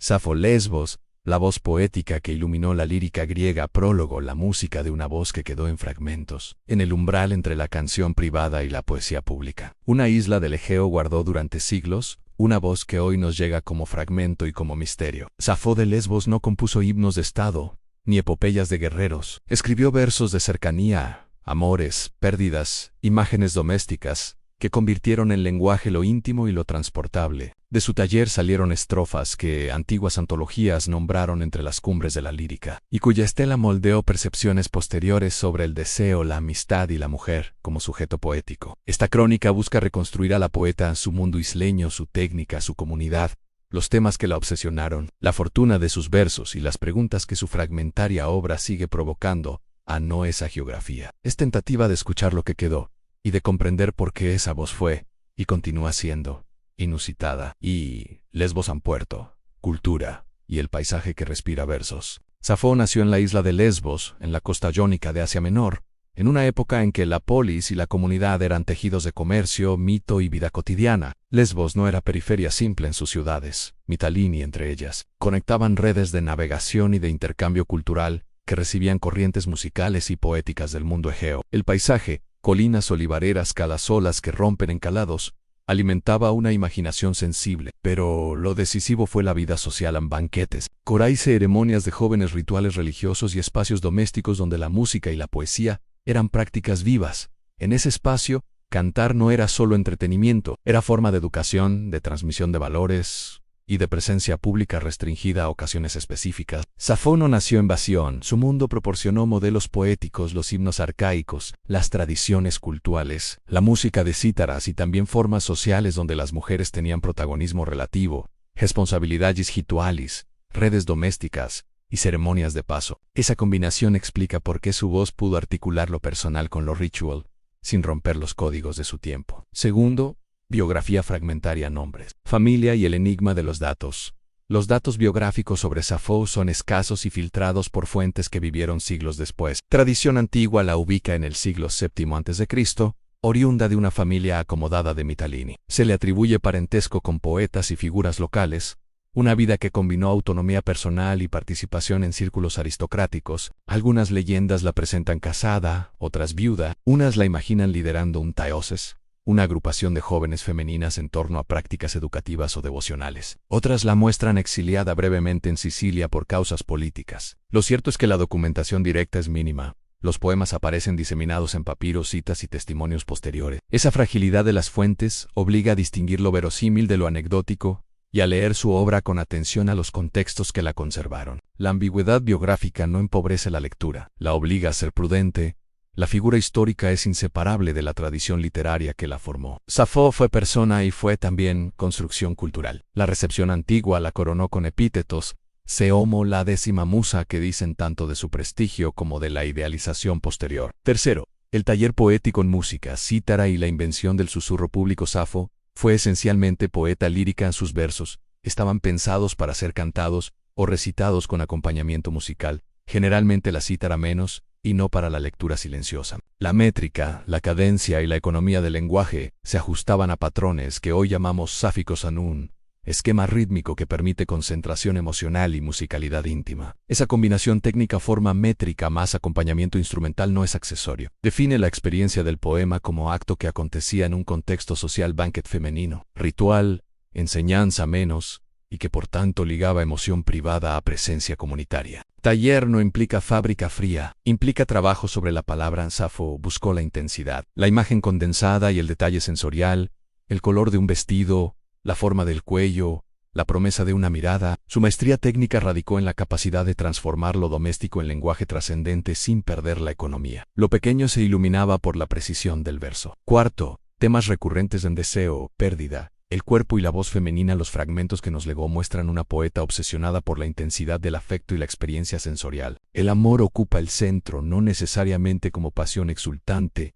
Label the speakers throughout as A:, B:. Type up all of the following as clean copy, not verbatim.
A: Safo Lesbos, la voz poética que iluminó la lírica griega. Prólogo, la música de una voz que quedó en fragmentos, en el umbral entre la canción privada y la poesía pública. Una isla del Egeo guardó durante siglos una voz que hoy nos llega como fragmento y como misterio. Safo de Lesbos no compuso himnos de estado, ni epopeyas de guerreros. Escribió versos de cercanía, amores, pérdidas, imágenes domésticas, que convirtieron en lenguaje lo íntimo y lo transportable. De su taller salieron estrofas que antiguas antologías nombraron entre las cumbres de la lírica, y cuya estela moldeó percepciones posteriores sobre el deseo, la amistad y la mujer como sujeto poético. Esta crónica busca reconstruir a la poeta, su mundo isleño, su técnica, su comunidad, los temas que la obsesionaron, la fortuna de sus versos y las preguntas que su fragmentaria obra sigue provocando a no esa geografía. Es tentativa de escuchar lo que quedó, y de comprender por qué esa voz fue, y continúa siendo, inusitada. Y Lesbos han puerto, cultura, y el paisaje que respira versos. Safo nació en la isla de Lesbos, en la costa jónica de Asia Menor, en una época en que la polis y la comunidad eran tejidos de comercio, mito y vida cotidiana. Lesbos no era periferia simple en sus ciudades, Mitalini entre ellas. Conectaban redes de navegación y de intercambio cultural que recibían corrientes musicales y poéticas del mundo egeo. El paisaje, colinas olivareras, calasolas que rompen encalados, alimentaba una imaginación sensible. Pero lo decisivo fue la vida social en banquetes, coray, ceremonias de jóvenes, rituales religiosos y espacios domésticos donde la música y la poesía eran prácticas vivas. En ese espacio, cantar no era solo entretenimiento, era forma de educación, de transmisión de valores y de presencia pública restringida a ocasiones específicas. Safo no nació en vacío, su mundo proporcionó modelos poéticos, los himnos arcaicos, las tradiciones cultuales, la música de cítaras y también formas sociales donde las mujeres tenían protagonismo relativo, responsabilidades rituales, redes domésticas y ceremonias de paso. Esa combinación explica por qué su voz pudo articular lo personal con lo ritual, sin romper los códigos de su tiempo. Segundo, biografía fragmentaria, nombres, familia y el enigma de los datos. Los datos biográficos sobre Safo son escasos y filtrados por fuentes que vivieron siglos después. Tradición antigua la ubica en el siglo VII a.C., oriunda de una familia acomodada de Mitalini. Se le atribuye parentesco con poetas y figuras locales, una vida que combinó autonomía personal y participación en círculos aristocráticos. Algunas leyendas la presentan casada, otras viuda, unas la imaginan liderando un taeoses, una agrupación de jóvenes femeninas en torno a prácticas educativas o devocionales. Otras la muestran exiliada brevemente en Sicilia por causas políticas. Lo cierto es que la documentación directa es mínima. Los poemas aparecen diseminados en papiros, citas y testimonios posteriores. Esa fragilidad de las fuentes obliga a distinguir lo verosímil de lo anecdótico y a leer su obra con atención a los contextos que la conservaron. La ambigüedad biográfica no empobrece la lectura, la obliga a ser prudente. La figura histórica es inseparable de la tradición literaria que la formó. Safo fue persona y fue también construcción cultural. La recepción antigua la coronó con epítetos, Seomo, la décima musa, que dicen tanto de su prestigio como de la idealización posterior. Tercero, el taller poético en música, cítara y la invención del susurro público. Safo fue esencialmente poeta lírica. Sus versos estaban pensados para ser cantados o recitados con acompañamiento musical, generalmente la cítara menos, y no para la lectura silenciosa. La métrica, la cadencia y la economía del lenguaje se ajustaban a patrones que hoy llamamos sáficos en un esquema rítmico que permite concentración emocional y musicalidad íntima. Esa combinación técnica, forma métrica más acompañamiento instrumental, no es accesorio. Define la experiencia del poema como acto que acontecía en un contexto social, banquet femenino, ritual, enseñanza menos, y que por tanto ligaba emoción privada a presencia comunitaria. Taller no implica fábrica fría, implica trabajo sobre la palabra. Safo buscó la intensidad, la imagen condensada y el detalle sensorial, el color de un vestido, la forma del cuello, la promesa de una mirada. Su maestría técnica radicó en la capacidad de transformar lo doméstico en lenguaje trascendente sin perder la economía. Lo pequeño se iluminaba por la precisión del verso. Cuarto, temas recurrentes en deseo, pérdida, el cuerpo y la voz femenina. Los fragmentos que nos legó muestran una poeta obsesionada por la intensidad del afecto y la experiencia sensorial. El amor ocupa el centro, no necesariamente como pasión exultante,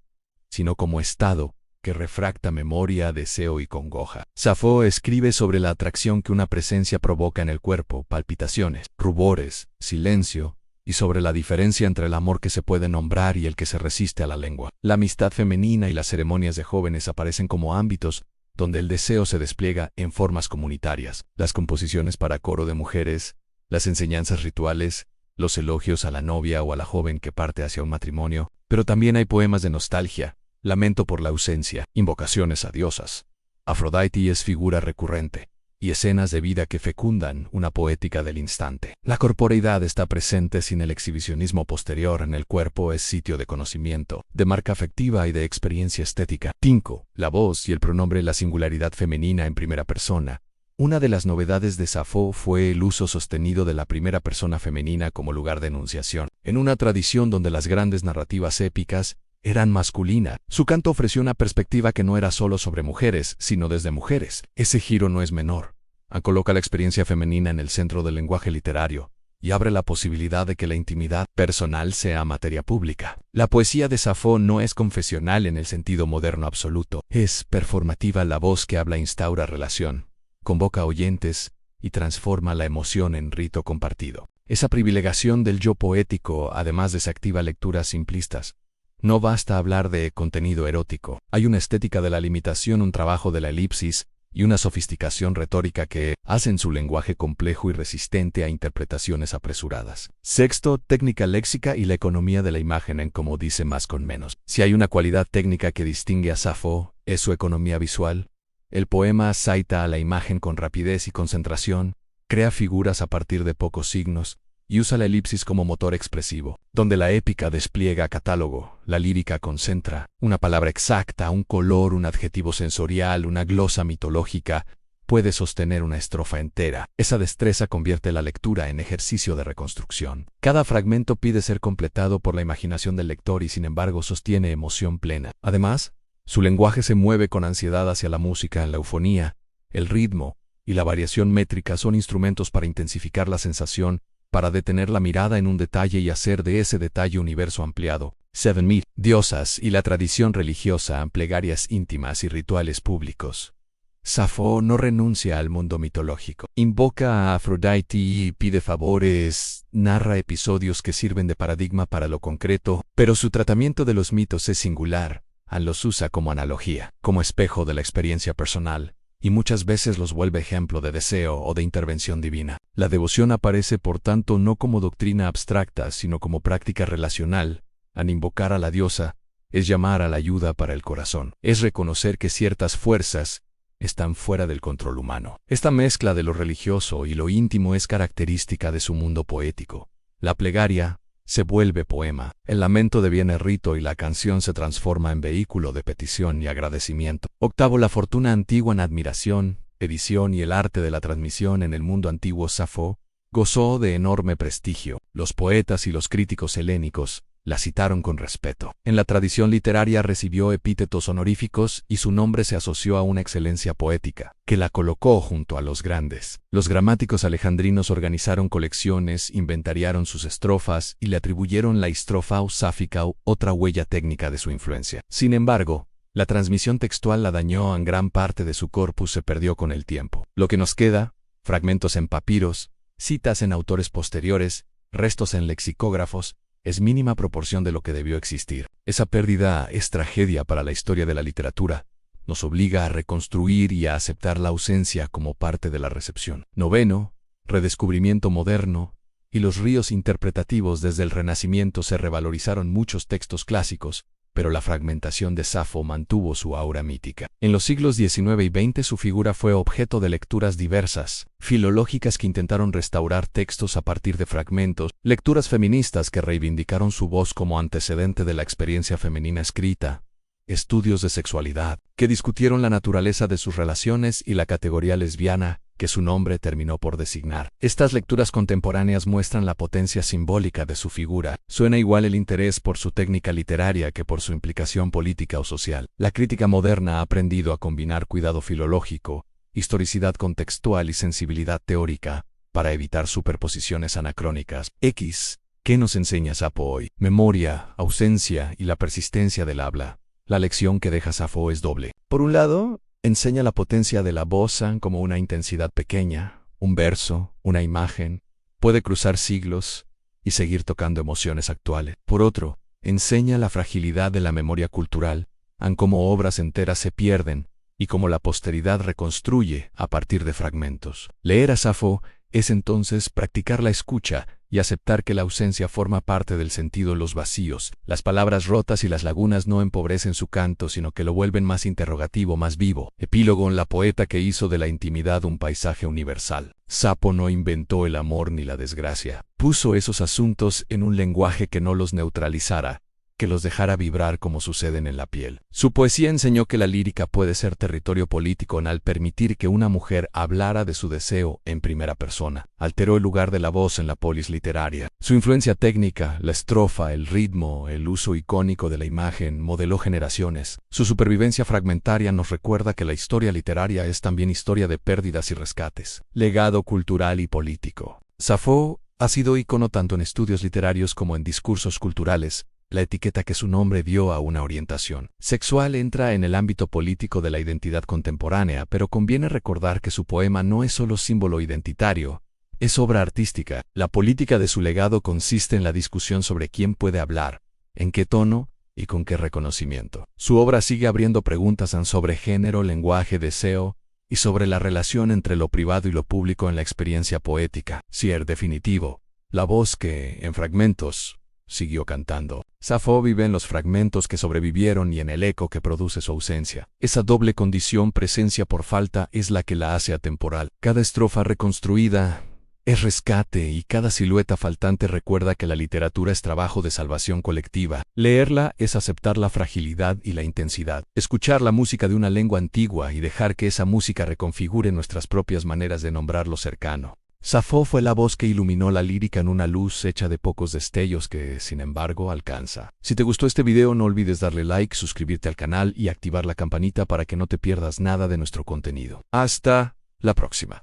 A: sino como estado que refracta memoria, deseo y congoja. Safo escribe sobre la atracción que una presencia provoca en el cuerpo, palpitaciones, rubores, silencio, y sobre la diferencia entre el amor que se puede nombrar y el que se resiste a la lengua. La amistad femenina y las ceremonias de jóvenes aparecen como ámbitos donde el deseo se despliega en formas comunitarias, las composiciones para coro de mujeres, las enseñanzas rituales, los elogios a la novia o a la joven que parte hacia un matrimonio, pero también hay poemas de nostalgia, lamento por la ausencia, invocaciones a diosas. Afrodite es figura recurrente, y escenas de vida que fecundan una poética del instante. La corporeidad está presente sin el exhibicionismo posterior. En el cuerpo es sitio de conocimiento, de marca afectiva y de experiencia estética. 5. La voz y el pronombre, la singularidad femenina en primera persona. Una de las novedades de Safo fue el uso sostenido de la primera persona femenina como lugar de enunciación. En una tradición donde las grandes narrativas épicas eran masculina, su canto ofreció una perspectiva que no era solo sobre mujeres, sino desde mujeres. Ese giro no es menor. Coloca la experiencia femenina en el centro del lenguaje literario y abre la posibilidad de que la intimidad personal sea materia pública. La poesía de Safo no es confesional en el sentido moderno absoluto. Es performativa. La voz que habla instaura relación, convoca a oyentes y transforma la emoción en rito compartido. Esa privilegiación del yo poético además desactiva lecturas simplistas. No basta hablar de contenido erótico. Hay una estética de la limitación, un trabajo de la elipsis y una sofisticación retórica que hacen su lenguaje complejo y resistente a interpretaciones apresuradas. 6. Técnica léxica y la economía de la imagen en Como dice más con menos. Si hay una cualidad técnica que distingue a Safo, es su economía visual. El poema saita a la imagen con rapidez y concentración, crea figuras a partir de pocos signos, y usa la elipsis como motor expresivo. Donde la épica despliega catálogo, la lírica concentra una palabra exacta, un color, un adjetivo sensorial, una glosa mitológica, puede sostener una estrofa entera. Esa destreza convierte la lectura en ejercicio de reconstrucción. Cada fragmento pide ser completado por la imaginación del lector y sin embargo sostiene emoción plena. Además, su lenguaje se mueve con ansiedad hacia la música. La eufonía, el ritmo y la variación métrica son instrumentos para intensificar la sensación, para detener la mirada en un detalle y hacer de ese detalle universo ampliado. 7.000 diosas y la tradición religiosa, plegarias íntimas y rituales públicos. Safo no renuncia al mundo mitológico. Invoca a Afrodite y pide favores, narra episodios que sirven de paradigma para lo concreto, pero su tratamiento de los mitos es singular. Los usa como analogía, como espejo de la experiencia personal, y muchas veces los vuelve ejemplo de deseo o de intervención divina. La devoción aparece, por tanto, no como doctrina abstracta, sino como práctica relacional. Al invocar a la diosa, es llamar a la ayuda para el corazón. Es reconocer que ciertas fuerzas están fuera del control humano. Esta mezcla de lo religioso y lo íntimo es característica de su mundo poético. La plegaria se vuelve poema, el lamento deviene rito y la canción se transforma en vehículo de petición y agradecimiento. 8. La fortuna antigua en admiración, edición y el arte de la transmisión. En el mundo antiguo Safo gozó de enorme prestigio. Los poetas y los críticos helénicos la citaron con respeto. En la tradición literaria recibió epítetos honoríficos y su nombre se asoció a una excelencia poética, que la colocó junto a los grandes. Los gramáticos alejandrinos organizaron colecciones, inventariaron sus estrofas y le atribuyeron la estrofa sáfica, otra huella técnica de su influencia. Sin embargo, la transmisión textual la dañó, en gran parte de su corpus se perdió con el tiempo. Lo que nos queda, fragmentos en papiros, citas en autores posteriores, restos en lexicógrafos, es mínima proporción de lo que debió existir. Esa pérdida es tragedia para la historia de la literatura. Nos obliga a reconstruir y a aceptar la ausencia como parte de la recepción. 9. Redescubrimiento moderno y los ríos interpretativos. Desde el Renacimiento se revalorizaron muchos textos clásicos, pero la fragmentación de Safo mantuvo su aura mítica. En los siglos XIX y XX su figura fue objeto de lecturas diversas, filológicas que intentaron restaurar textos a partir de fragmentos, lecturas feministas que reivindicaron su voz como antecedente de la experiencia femenina escrita, estudios de sexualidad, que discutieron la naturaleza de sus relaciones y la categoría lesbiana, que su nombre terminó por designar. Estas lecturas contemporáneas muestran la potencia simbólica de su figura. Suena igual el interés por su técnica literaria que por su implicación política o social. La crítica moderna ha aprendido a combinar cuidado filológico, historicidad contextual y sensibilidad teórica, para evitar superposiciones anacrónicas. ¿Qué nos enseña Safo hoy? Memoria, ausencia y la persistencia del habla. La lección que deja Safo es doble. Por un lado, enseña la potencia de la voz como una intensidad pequeña, un verso, una imagen, puede cruzar siglos y seguir tocando emociones actuales. Por otro, enseña la fragilidad de la memoria cultural, como obras enteras se pierden, y cómo la posteridad reconstruye a partir de fragmentos. Leer a Safo es entonces practicar la escucha y aceptar que la ausencia forma parte del sentido. Los vacíos, las palabras rotas y las lagunas no empobrecen su canto, sino que lo vuelven más interrogativo, más vivo. Epílogo: la poeta que hizo de la intimidad un paisaje universal. Sapo no inventó el amor ni la desgracia. Puso esos asuntos en un lenguaje que no los neutralizara, que los dejara vibrar como suceden en la piel. Su poesía enseñó que la lírica puede ser territorio político al permitir que una mujer hablara de su deseo en primera persona. Alteró el lugar de la voz en la polis literaria. Su influencia técnica, la estrofa, el ritmo, el uso icónico de la imagen, modeló generaciones. Su supervivencia fragmentaria nos recuerda que la historia literaria es también historia de pérdidas y rescates. Legado cultural y político. Safo ha sido ícono tanto en estudios literarios como en discursos culturales. La etiqueta que su nombre dio a una orientación sexual entra en el ámbito político de la identidad contemporánea, pero conviene recordar que su poema no es solo símbolo identitario, es obra artística. La política de su legado consiste en la discusión sobre quién puede hablar, en qué tono y con qué reconocimiento. Su obra sigue abriendo preguntas sobre género, lenguaje, deseo y sobre la relación entre lo privado y lo público en la experiencia poética. En definitivo, la voz que, en fragmentos, siguió cantando. Safo vive en los fragmentos que sobrevivieron y en el eco que produce su ausencia. Esa doble condición, presencia por falta, es la que la hace atemporal. Cada estrofa reconstruida es rescate y cada silueta faltante recuerda que la literatura es trabajo de salvación colectiva. Leerla es aceptar la fragilidad y la intensidad. Escuchar la música de una lengua antigua y dejar que esa música reconfigure nuestras propias maneras de nombrar lo cercano. Safo fue la voz que iluminó la lírica en una luz hecha de pocos destellos que, sin embargo, alcanza. Si te gustó este video, no olvides darle like, suscribirte al canal y activar la campanita para que no te pierdas nada de nuestro contenido. Hasta la próxima.